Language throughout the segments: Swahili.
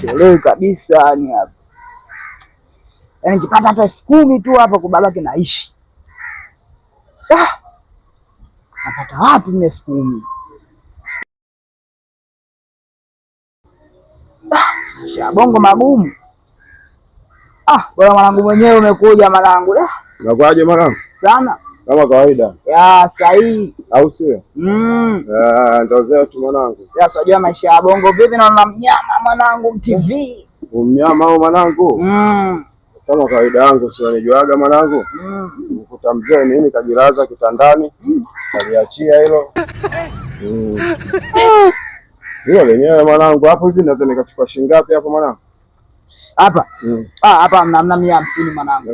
sielewi kabisa yani hapa. Yaani nikipata hata 10,000 tu hapa kwa babake naishi. Napata wapi 10,000? Bongo magumu. Bwana mwanangu mwenyewe umekuja mwanangu. Unakuaje mwanangu? Sana. Kama kawaida. Ya sahihi. Au sio? Ndio zetu mwanangu. Ya unajua maisha ya bongo vipi, naona mnyama mwanangu TV. Mnyama au mwanangu? Kama kawaida yangu sio nijuaga mwanangu. Ukuta mzee nini kajilaza kitandani. Kaliachia hilo. Hiyo lenyewe mwanangu hapo hivi naweza nikachukua shilingi ngapi hapo mwanangu? Hapa. Hapa hamna 150 mwanangu.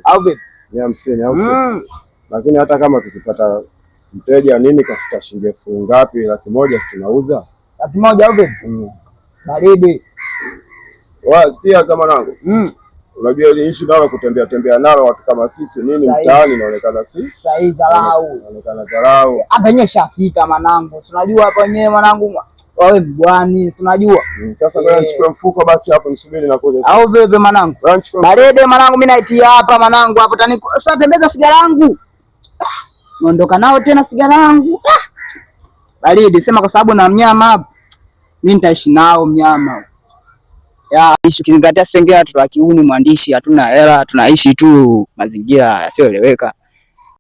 Au vipi? 150 au sio? Lakini hata kama tukipata mteja nini kafika shilingi 1000 ngapi, 100,000 tunauza. 100,000 au vipi? Baridi. Sikia za mwanangu. Unajua ile issue nalo kutembea tembea nalo watu kama sisi nini mtaani inaonekana sahihi dharau. Inaonekana dharau. Hapa yenyewe shafika mwanangu. Tunajua hapa yenyewe mwanangu wewe mbwani, tunajua. Sasa ngoja nichukue mfuko basi hapo nisubiri na kuja. Au vipi mwanangu? Barede mwanangu mimi naitia hapa mwanangu hapo tani. Sasa tembeza sigara yangu. Naondoka nao tena sigara yangu. Baridi sema kwa sababu na mnyama hapo. Mimi nitaishi nao mnyama. Ya ishi kizingatia sengea watu wa kiuni mwandishi hatuna hela, tunaishi tu mazingira yasiyoeleweka.